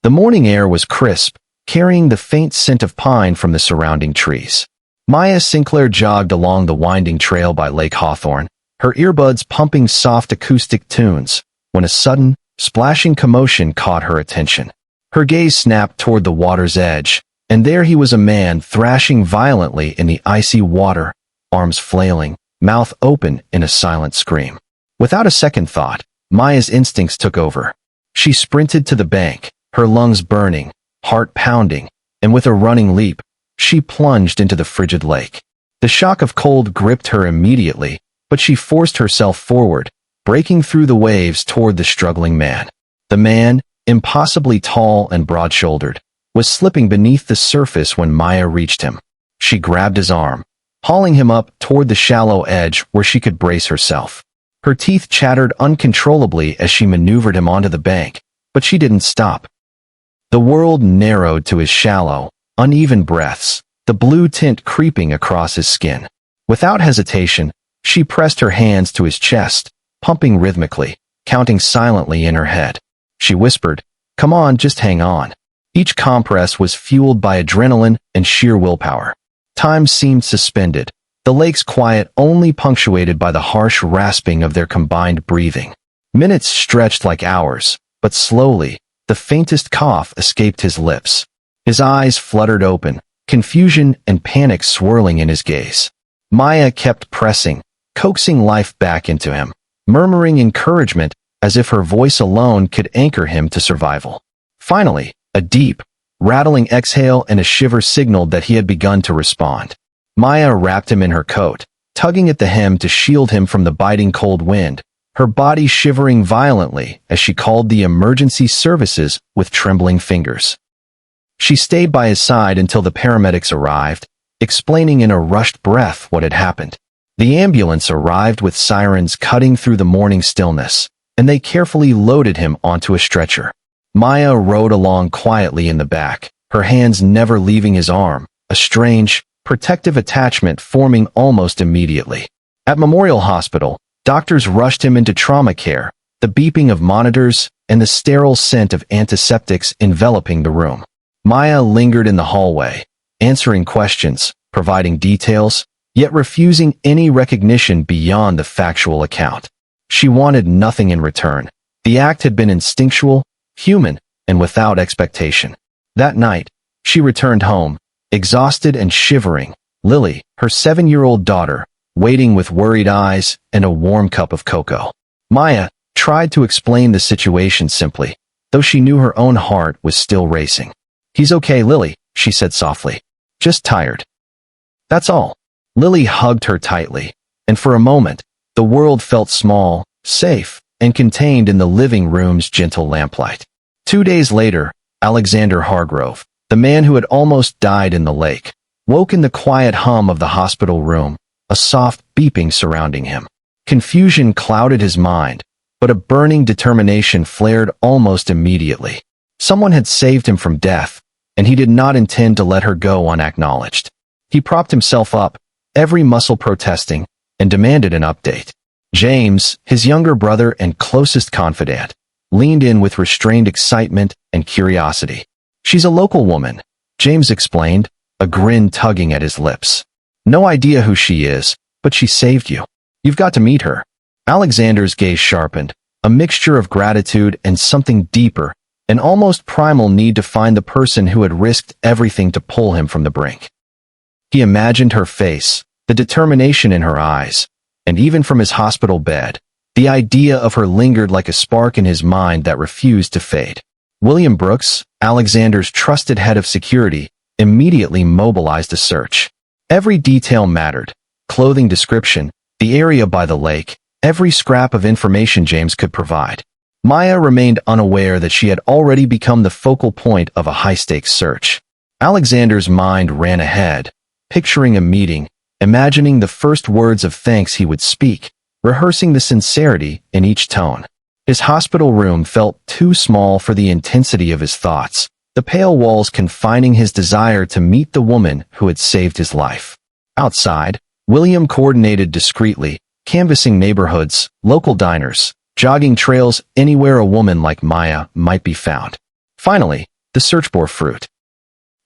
The morning air was crisp, carrying the faint scent of pine from the surrounding trees. Maya Sinclair jogged along the winding trail by Lake Hawthorne, her earbuds pumping soft acoustic tunes, when a sudden, splashing commotion caught her attention. Her gaze snapped toward the water's edge, and there he was, a man thrashing violently in the icy water, arms flailing, mouth open in a silent scream. Without a second thought, Maya's instincts took over. She sprinted to the bank, her lungs burning, heart pounding, and with a running leap, she plunged into the frigid lake. The shock of cold gripped her immediately, but she forced herself forward, breaking through the waves toward the struggling man. The man, impossibly tall and broad-shouldered, was slipping beneath the surface when Maya reached him. She grabbed his arm, hauling him up toward the shallow edge where she could brace herself. Her teeth chattered uncontrollably as she maneuvered him onto the bank, but she didn't stop. The world narrowed to his shallow, uneven breaths, the blue tint creeping across his skin. Without hesitation, she pressed her hands to his chest, pumping rhythmically, counting silently in her head. She whispered, "Come on, just hang on." Each compress was fueled by adrenaline and sheer willpower. Time seemed suspended, the lake's quiet only punctuated by the harsh rasping of their combined breathing. Minutes stretched like hours, but slowly, the faintest cough escaped his lips. His eyes fluttered open, confusion and panic swirling in his gaze. Maya kept pressing, coaxing life back into him, murmuring encouragement as if her voice alone could anchor him to survival. Finally, a deep, rattling exhale and a shiver signaled that he had begun to respond. Maya wrapped him in her coat, tugging at the hem to shield him from the biting cold wind, her body shivering violently as she called the emergency services with trembling fingers. She stayed by his side until the paramedics arrived, explaining in a rushed breath what had happened. The ambulance arrived with sirens cutting through the morning stillness, and they carefully loaded him onto a stretcher. Maya rode along quietly in the back, her hands never leaving his arm, a strange, protective attachment forming almost immediately. At Memorial Hospital, doctors rushed him into trauma care, the beeping of monitors and the sterile scent of antiseptics enveloping the room. Maya lingered in the hallway, answering questions, providing details, yet refusing any recognition beyond the factual account. She wanted nothing in return. The act had been instinctual, human, and without expectation. That night, she returned home, exhausted and shivering, Lily, her 7-year-old daughter, waiting with worried eyes and a warm cup of cocoa. Maya tried to explain the situation simply, though she knew her own heart was still racing. "He's okay, Lily," she said softly. "Just tired. That's all." Lily hugged her tightly, and for a moment, the world felt small, safe, and contained in the living room's gentle lamplight. 2 days later, Alexander Hargrove, the man who had almost died in the lake, woke in the quiet hum of the hospital room, a soft beeping surrounding him. Confusion clouded his mind, but a burning determination flared almost immediately. Someone had saved him from death, and he did not intend to let her go unacknowledged. He propped himself up, every muscle protesting, and demanded an update. James, his younger brother and closest confidant, leaned in with restrained excitement and curiosity. "She's a local woman," James explained, a grin tugging at his lips. "No idea who she is, but she saved you. You've got to meet her." Alexander's gaze sharpened, a mixture of gratitude and something deeper, an almost primal need to find the person who had risked everything to pull him from the brink. He imagined her face, the determination in her eyes, and even from his hospital bed, the idea of her lingered like a spark in his mind that refused to fade. William Brooks, Alexander's trusted head of security, immediately mobilized a search. Every detail mattered: clothing description, the area by the lake, every scrap of information James could provide. Maya remained unaware that she had already become the focal point of a high-stakes search. Alexander's mind ran ahead, picturing a meeting, imagining the first words of thanks he would speak, rehearsing the sincerity in each tone. His hospital room felt too small for the intensity of his thoughts, the pale walls confining his desire to meet the woman who had saved his life. Outside, William coordinated discreetly, canvassing neighborhoods, local diners, jogging trails, anywhere a woman like Maya might be found. Finally, the search bore fruit.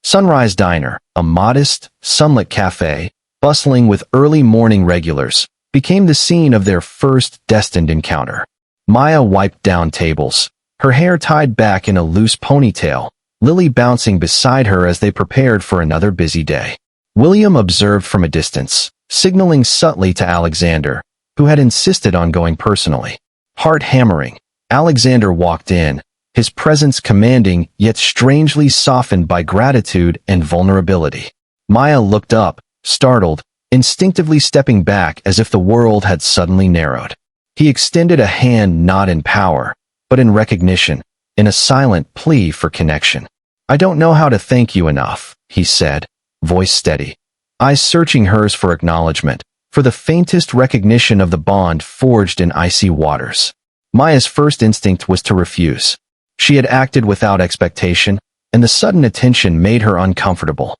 Sunrise Diner, a modest, sunlit cafe, bustling with early morning regulars, became the scene of their first destined encounter. Maya wiped down tables, her hair tied back in a loose ponytail, Lily bouncing beside her as they prepared for another busy day. William observed from a distance, signaling subtly to Alexander, who had insisted on going personally. Heart hammering, Alexander walked in, his presence commanding yet strangely softened by gratitude and vulnerability. Maya looked up, startled, instinctively stepping back as if the world had suddenly narrowed. He extended a hand not in power, but in recognition, in a silent plea for connection. "I don't know how to thank you enough," he said, voice steady, eyes searching hers for acknowledgement, for the faintest recognition of the bond forged in icy waters. Maya's first instinct was to refuse. She had acted without expectation, and the sudden attention made her uncomfortable.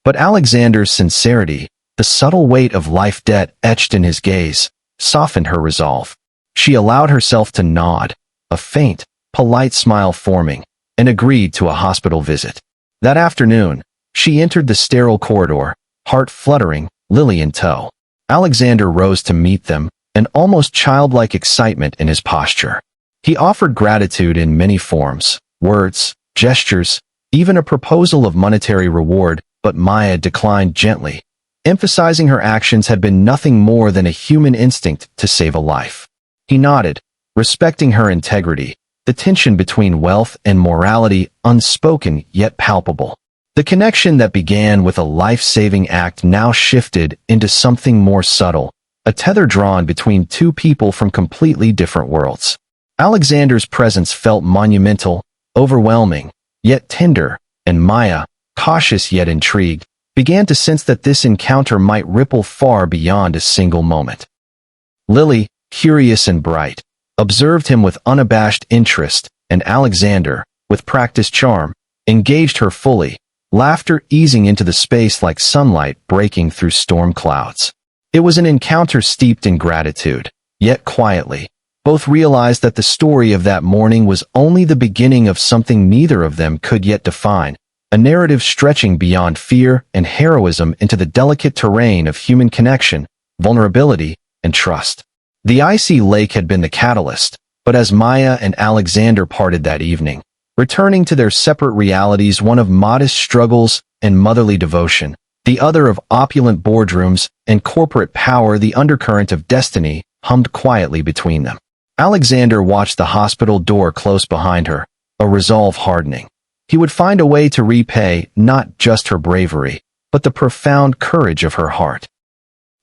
But Alexander's sincerity, the subtle weight of life debt etched in his gaze, softened her resolve. She allowed herself to nod, a faint, polite smile forming, and agreed to a hospital visit. That afternoon, she entered the sterile corridor, heart fluttering, Lily in tow. Alexander rose to meet them, an almost childlike excitement in his posture. He offered gratitude in many forms, words, gestures, even a proposal of monetary reward, but Maya declined gently, emphasizing her actions had been nothing more than a human instinct to save a life. He nodded, respecting her integrity, the tension between wealth and morality unspoken yet palpable. The connection that began with a life-saving act now shifted into something more subtle, a tether drawn between two people from completely different worlds. Alexander's presence felt monumental, overwhelming, yet tender, and Maya, cautious yet intrigued, began to sense that this encounter might ripple far beyond a single moment. Lily, curious and bright, observed him with unabashed interest, and Alexander, with practiced charm, engaged her fully, laughter easing into the space like sunlight breaking through storm clouds. It was an encounter steeped in gratitude, yet quietly. Both realized that the story of that morning was only the beginning of something neither of them could yet define, a narrative stretching beyond fear and heroism into the delicate terrain of human connection, vulnerability, and trust. The icy lake had been the catalyst, but as Maya and Alexander parted that evening, returning to their separate realities, one of modest struggles and motherly devotion, the other of opulent boardrooms and corporate power, the undercurrent of destiny hummed quietly between them. Alexander watched the hospital door close behind her, a resolve hardening. He would find a way to repay not just her bravery, but the profound courage of her heart.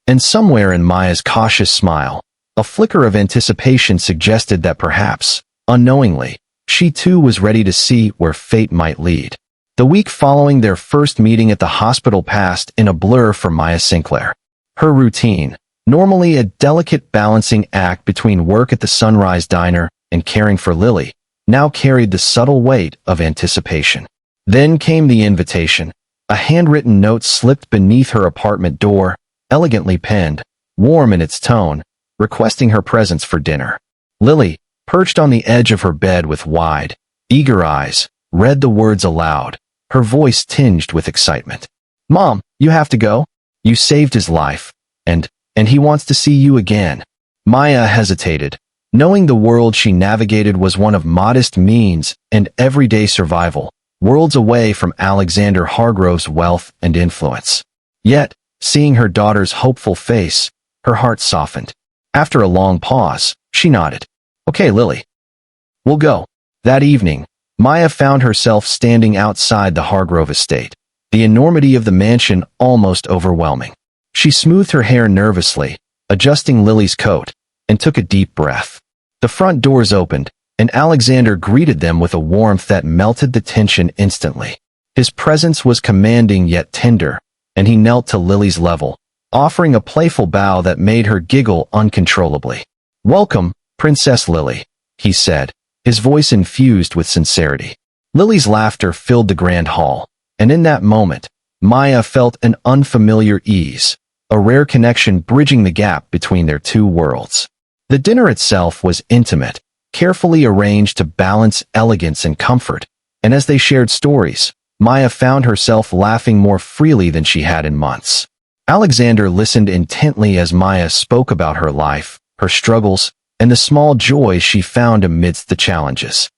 And somewhere in Maya's cautious smile, a flicker of anticipation suggested that perhaps, unknowingly, she too was ready to see where fate might lead. The week following their first meeting at the hospital passed in a blur for Maya Sinclair. Her routine, normally a delicate balancing act between work at the Sunrise Diner and caring for Lily, now carried the subtle weight of anticipation. Then came the invitation. A handwritten note slipped beneath her apartment door, elegantly penned, warm in its tone, requesting her presence for dinner. Lily, perched on the edge of her bed with wide, eager eyes, read the words aloud, her voice tinged with excitement. "Mom, you have to go. You saved his life, and he wants to see you again." Maya hesitated, knowing the world she navigated was one of modest means and everyday survival, worlds away from Alexander Hargrove's wealth and influence. Yet, seeing her daughter's hopeful face, her heart softened. After a long pause, she nodded. "Okay, Lily. We'll go." That evening, Maya found herself standing outside the Hargrove estate, the enormity of the mansion almost overwhelming. She smoothed her hair nervously, adjusting Lily's coat, and took a deep breath. The front doors opened, and Alexander greeted them with a warmth that melted the tension instantly. His presence was commanding yet tender, and he knelt to Lily's level, offering a playful bow that made her giggle uncontrollably. "Welcome, Princess Lily," he said, his voice infused with sincerity. Lily's laughter filled the grand hall, and in that moment, Maya felt an unfamiliar ease, a rare connection bridging the gap between their two worlds. The dinner itself was intimate, carefully arranged to balance elegance and comfort, and as they shared stories, Maya found herself laughing more freely than she had in months. Alexander listened intently as Maya spoke about her life, her struggles, and the small joys she found amidst the challenges.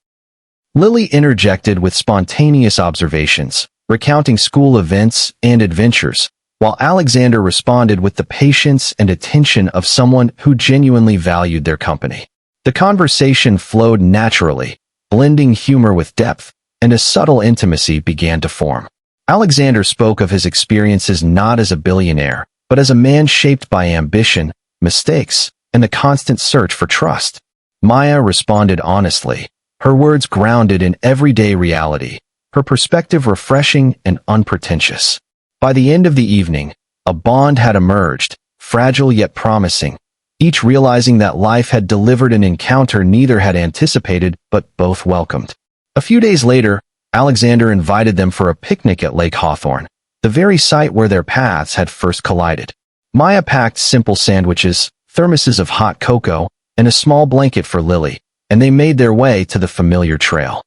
Lily interjected with spontaneous observations, recounting school events and adventures, while Alexander responded with the patience and attention of someone who genuinely valued their company. The conversation flowed naturally, blending humor with depth, and a subtle intimacy began to form. Alexander spoke of his experiences not as a billionaire, but as a man shaped by ambition, mistakes, and the constant search for trust. Maya responded honestly, her words grounded in everyday reality, her perspective refreshing and unpretentious. By the end of the evening, a bond had emerged, fragile yet promising, each realizing that life had delivered an encounter neither had anticipated but both welcomed. A few days later, Alexander invited them for a picnic at Lake Hawthorne, the very site where their paths had first collided. Maya packed simple sandwiches, thermoses of hot cocoa, and a small blanket for Lily, and they made their way to the familiar trail.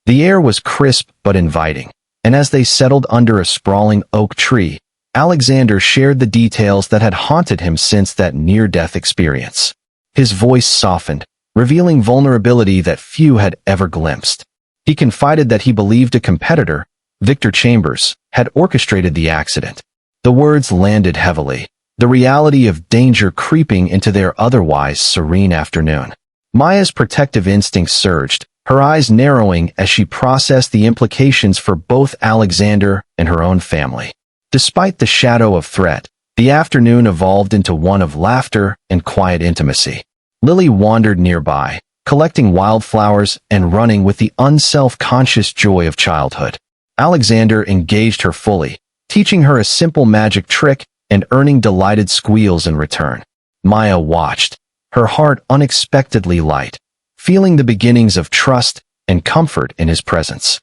The air was crisp but inviting, and as they settled under a sprawling oak tree, Alexander shared the details that had haunted him since that near-death experience. His voice softened, revealing vulnerability that few had ever glimpsed. He confided that he believed a competitor, Victor Chambers, had orchestrated the accident. The words landed heavily, the reality of danger creeping into their otherwise serene afternoon. Maya's protective instincts surged, her eyes narrowing as she processed the implications for both Alexander and her own family. Despite the shadow of threat, the afternoon evolved into one of laughter and quiet intimacy. Lily wandered nearby, collecting wildflowers and running with the unself-conscious joy of childhood. Alexander engaged her fully, teaching her a simple magic trick and earning delighted squeals in return. Maya watched, her heart unexpectedly light, feeling the beginnings of trust and comfort in his presence.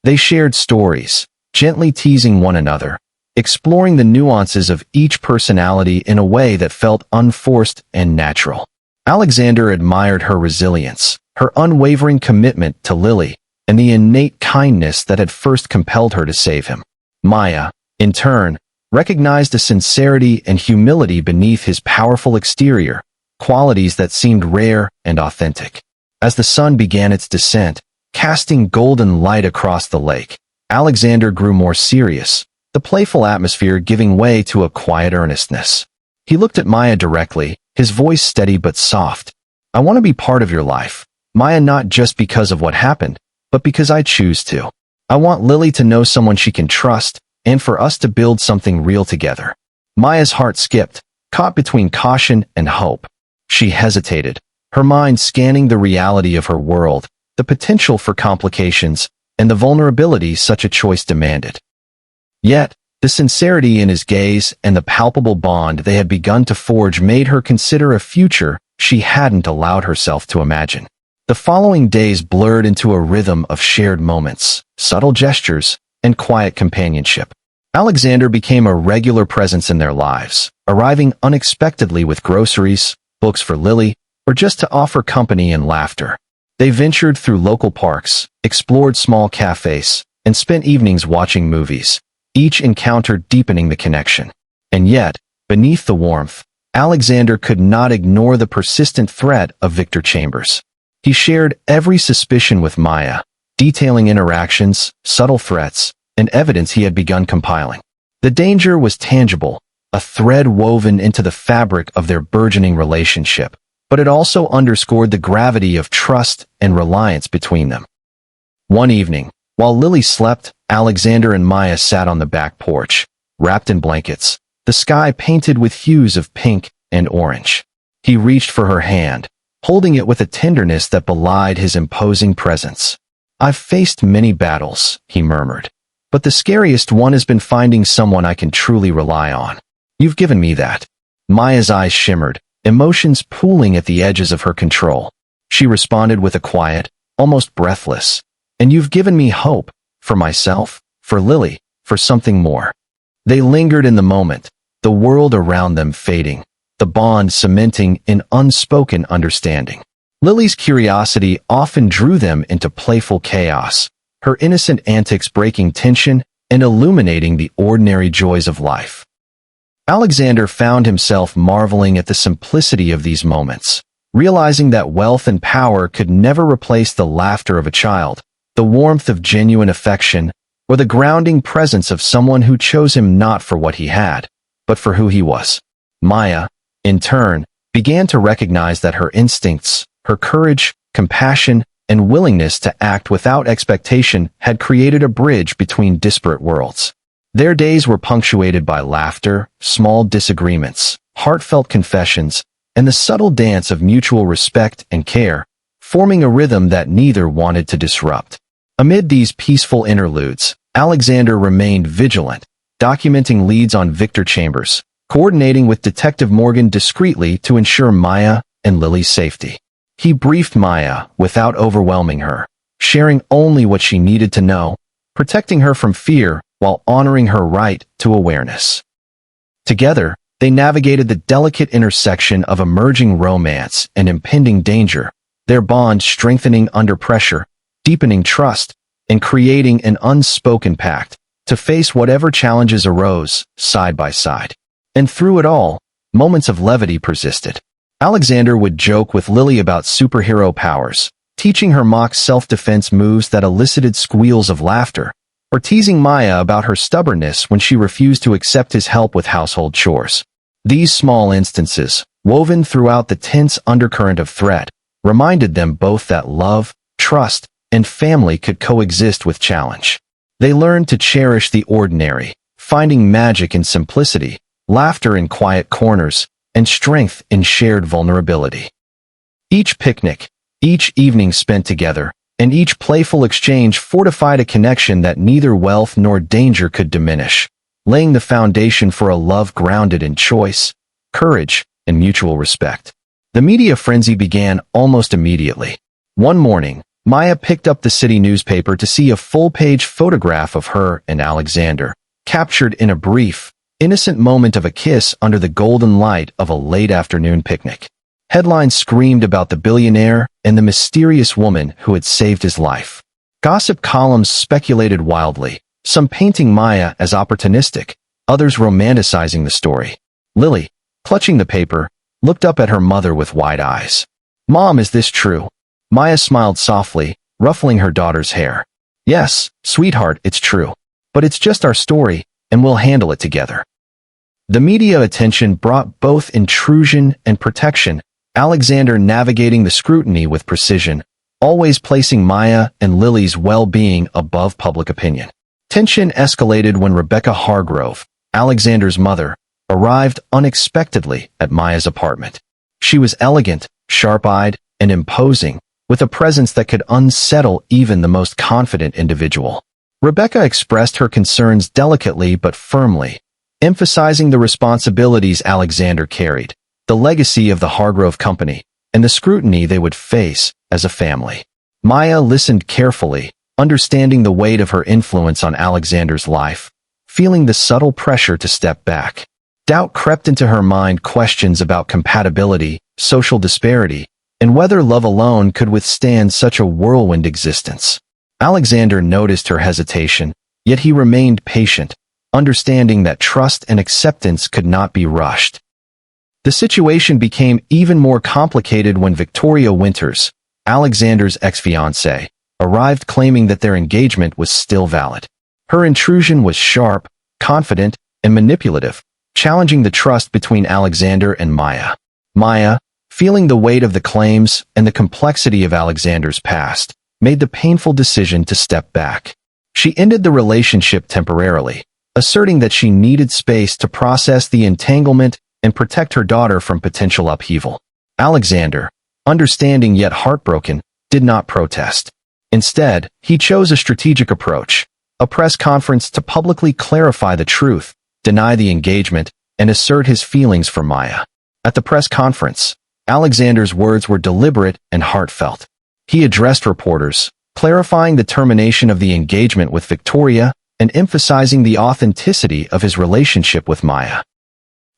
They shared stories, gently teasing one another, exploring the nuances of each personality in a way that felt unforced and natural. Alexander admired her resilience, her unwavering commitment to Lily, and the innate kindness that had first compelled her to save him. Maya, in turn, recognized a sincerity and humility beneath his powerful exterior, qualities that seemed rare and authentic. As the sun began its descent, casting golden light across the lake, Alexander grew more serious, the playful atmosphere giving way to a quiet earnestness. He looked at Maya directly, his voice steady but soft. "I want to be part of your life, Maya, not just because of what happened, but because I choose to. I want Lily to know someone she can trust, and for us to build something real together." Maya's heart skipped, caught between caution and hope. She hesitated, her mind scanning the reality of her world, the potential for complications, and the vulnerability such a choice demanded. Yet, the sincerity in his gaze and the palpable bond they had begun to forge made her consider a future she hadn't allowed herself to imagine. The following days blurred into a rhythm of shared moments, subtle gestures, and quiet companionship. Alexander became a regular presence in their lives, arriving unexpectedly with groceries, books for Lily, or just to offer company and laughter. They ventured through local parks, explored small cafes, and spent evenings watching movies, each encounter deepening the connection. And yet, beneath the warmth, Alexander could not ignore the persistent threat of Victor Chambers. He shared every suspicion with Maya, detailing interactions, subtle threats, and evidence he had begun compiling. The danger was tangible, a thread woven into the fabric of their burgeoning relationship, but it also underscored the gravity of trust and reliance between them. One evening, while Lily slept, Alexander and Maya sat on the back porch, wrapped in blankets, the sky painted with hues of pink and orange. He reached for her hand, holding it with a tenderness that belied his imposing presence. "I've faced many battles," he murmured, "but the scariest one has been finding someone I can truly rely on. You've given me that." Maya's eyes shimmered, emotions pooling at the edges of her control. She responded with a quiet, almost breathless, "And you've given me hope, for myself, for Lily, for something more." They lingered in the moment, the world around them fading, the bond cementing in unspoken understanding. Lily's curiosity often drew them into playful chaos, her innocent antics breaking tension and illuminating the ordinary joys of life. Alexander found himself marveling at the simplicity of these moments, realizing that wealth and power could never replace the laughter of a child, the warmth of genuine affection, or the grounding presence of someone who chose him not for what he had, but for who he was. Maya, in turn, began to recognize that her instincts, her courage, compassion, and willingness to act without expectation had created a bridge between disparate worlds. Their days were punctuated by laughter, small disagreements, heartfelt confessions, and the subtle dance of mutual respect and care, forming a rhythm that neither wanted to disrupt. Amid these peaceful interludes, Alexander remained vigilant, documenting leads on Victor Chambers, coordinating with Detective Morgan discreetly to ensure Maya and Lily's safety. He briefed Maya without overwhelming her, sharing only what she needed to know, protecting her from fear while honoring her right to awareness. Together, they navigated the delicate intersection of emerging romance and impending danger, their bond strengthening under pressure, deepening trust, and creating an unspoken pact to face whatever challenges arose side by side. And through it all, moments of levity persisted. Alexander would joke with Lily about superhero powers, teaching her mock self-defense moves that elicited squeals of laughter, or teasing Maya about her stubbornness when she refused to accept his help with household chores. These small instances, woven throughout the tense undercurrent of threat, reminded them both that love, trust, and family could coexist with challenge. They learned to cherish the ordinary, finding magic in simplicity, laughter in quiet corners, and strength in shared vulnerability. Each picnic, each evening spent together, and each playful exchange fortified a connection that neither wealth nor danger could diminish, laying the foundation for a love grounded in choice, courage, and mutual respect. The media frenzy began almost immediately. One morning, Maya picked up the city newspaper to see a full-page photograph of her and Alexander, captured in a brief, innocent moment of a kiss under the golden light of a late afternoon picnic. Headlines screamed about the billionaire and the mysterious woman who had saved his life. Gossip columns speculated wildly, some painting Maya as opportunistic, others romanticizing the story. Lily, clutching the paper, looked up at her mother with wide eyes. "Mom, is this true?" Maya smiled softly, ruffling her daughter's hair. "Yes, sweetheart, it's true. But it's just our story, and we'll handle it together." The media attention brought both intrusion and protection, Alexander navigating the scrutiny with precision, always placing Maya and Lily's well-being above public opinion. Tension escalated when Rebecca Hargrove, Alexander's mother, arrived unexpectedly at Maya's apartment. She was elegant, sharp-eyed, and imposing, with a presence that could unsettle even the most confident individual. Rebecca expressed her concerns delicately but firmly, emphasizing the responsibilities Alexander carried, the legacy of the Hargrove Company, and the scrutiny they would face as a family. Maya listened carefully, understanding the weight of her influence on Alexander's life, feeling the subtle pressure to step back. Doubt crept into her mind, questions about compatibility, social disparity, and whether love alone could withstand such a whirlwind existence. Alexander noticed her hesitation, yet he remained patient, understanding that trust and acceptance could not be rushed. The situation became even more complicated when Victoria Winters, Alexander's ex-fiancée, arrived claiming that their engagement was still valid. Her intrusion was sharp, confident, and manipulative, challenging the trust between Alexander and Maya. Maya, feeling the weight of the claims and the complexity of Alexander's past, made the painful decision to step back. She ended the relationship temporarily, asserting that she needed space to process the entanglement and protect her daughter from potential upheaval. Alexander, understanding yet heartbroken, did not protest. Instead, he chose a strategic approach, a press conference to publicly clarify the truth, deny the engagement, and assert his feelings for Maya. At the press conference, Alexander's words were deliberate and heartfelt. He addressed reporters, clarifying the termination of the engagement with Victoria and emphasizing the authenticity of his relationship with Maya.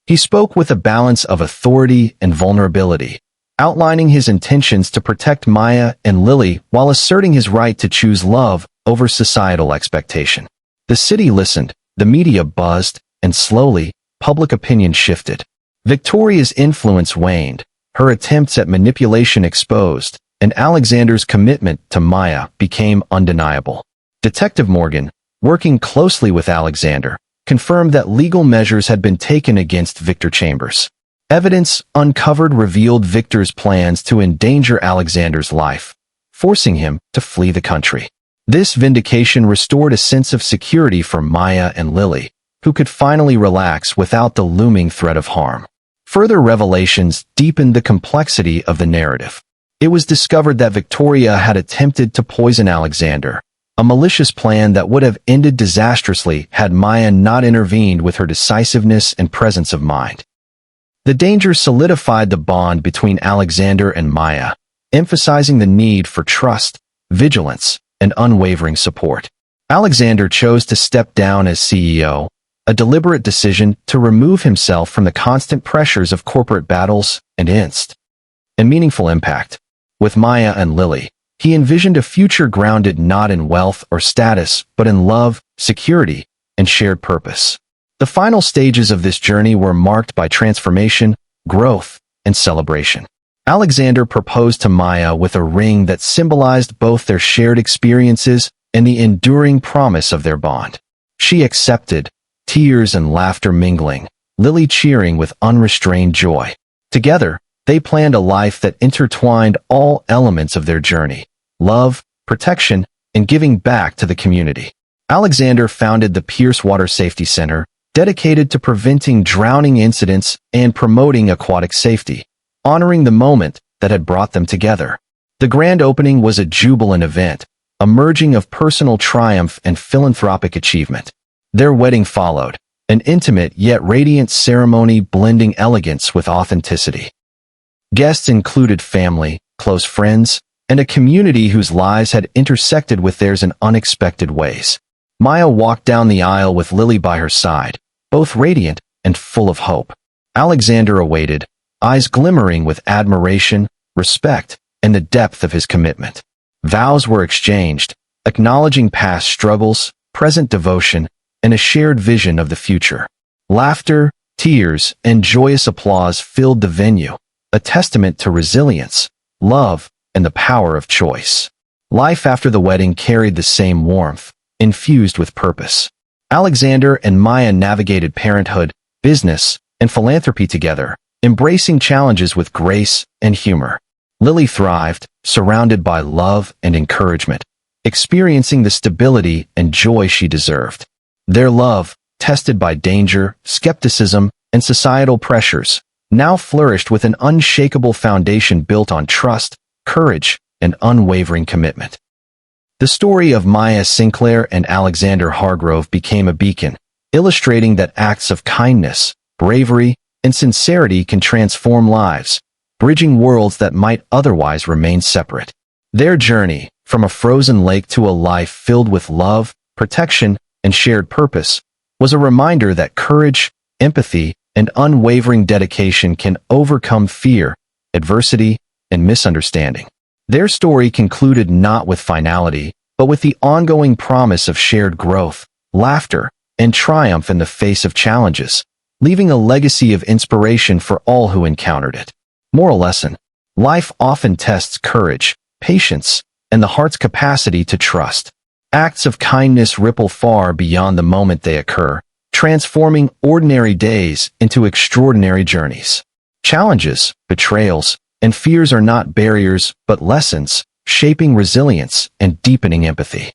He spoke with a balance of authority and vulnerability, outlining his intentions to protect Maya and Lily while asserting his right to choose love over societal expectation. The city listened, the media buzzed, and slowly, public opinion shifted. Victoria's influence waned, her attempts at manipulation exposed, and Alexander's commitment to Maya became undeniable. Detective Morgan, working closely with Alexander, confirmed that legal measures had been taken against Victor Chambers. Evidence uncovered revealed Victor's plans to endanger Alexander's life, forcing him to flee the country. This vindication restored a sense of security for Maya and Lily, who could finally relax without the looming threat of harm. Further revelations deepened the complexity of the narrative. It was discovered that Victoria had attempted to poison Alexander, a malicious plan that would have ended disastrously had Maya not intervened with her decisiveness and presence of mind. The danger solidified the bond between Alexander and Maya, emphasizing the need for trust, vigilance, and unwavering support. Alexander chose to step down as CEO, a deliberate decision to remove himself from the constant pressures of corporate battles and a meaningful impact. With Maya and Lily, he envisioned a future grounded not in wealth or status, but in love, security, and shared purpose. The final stages of this journey were marked by transformation, growth, and celebration. Alexander proposed to Maya with a ring that symbolized both their shared experiences and the enduring promise of their bond. She accepted, tears and laughter mingling, Lily cheering with unrestrained joy. Together, they planned a life that intertwined all elements of their journey: love, protection, and giving back to the community. Alexander founded the Pierce Water Safety Center, dedicated to preventing drowning incidents and promoting aquatic safety, honoring the moment that had brought them together. The grand opening was a jubilant event, a merging of personal triumph and philanthropic achievement. Their wedding followed, an intimate yet radiant ceremony blending elegance with authenticity. Guests included family, close friends, and a community whose lives had intersected with theirs in unexpected ways. Maya walked down the aisle with Lily by her side, both radiant and full of hope. Alexander awaited, eyes glimmering with admiration, respect, and the depth of his commitment. Vows were exchanged, acknowledging past struggles, present devotion, and a shared vision of the future. Laughter, tears, and joyous applause filled the venue, a testament to resilience, love, and the power of choice. Life after the wedding carried the same warmth, infused with purpose. Alexander and Maya navigated parenthood, business, and philanthropy together, embracing challenges with grace and humor. Lily thrived, surrounded by love and encouragement, experiencing the stability and joy she deserved. Their love, tested by danger, skepticism, and societal pressures, now flourished with an unshakable foundation built on trust, courage, and unwavering commitment. The story of Maya Sinclair and Alexander Hargrove became a beacon, illustrating that acts of kindness, bravery, and sincerity can transform lives, bridging worlds that might otherwise remain separate. Their journey, from a frozen lake to a life filled with love, protection, and shared purpose, was a reminder that courage, empathy, and unwavering dedication can overcome fear, adversity, and misunderstanding. Their story concluded not with finality, but with the ongoing promise of shared growth, laughter, and triumph in the face of challenges, leaving a legacy of inspiration for all who encountered it. Moral lesson: life often tests courage, patience, and the heart's capacity to trust. Acts of kindness ripple far beyond the moment they occur, transforming ordinary days into extraordinary journeys. Challenges, betrayals, and fears are not barriers, but lessons, shaping resilience and deepening empathy.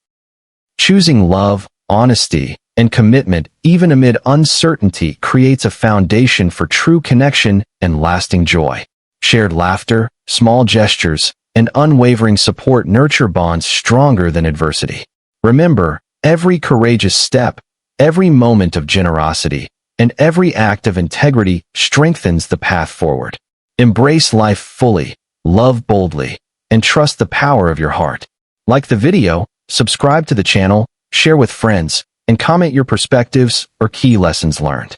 Choosing love, honesty, and commitment, even amid uncertainty, creates a foundation for true connection and lasting joy. Shared laughter, small gestures, and unwavering support nurture bonds stronger than adversity. Remember, every courageous step, every moment of generosity, and every act of integrity strengthens the path forward. Embrace life fully, love boldly, and trust the power of your heart. Like the video, subscribe to the channel, share with friends, and comment your perspectives or key lessons learned.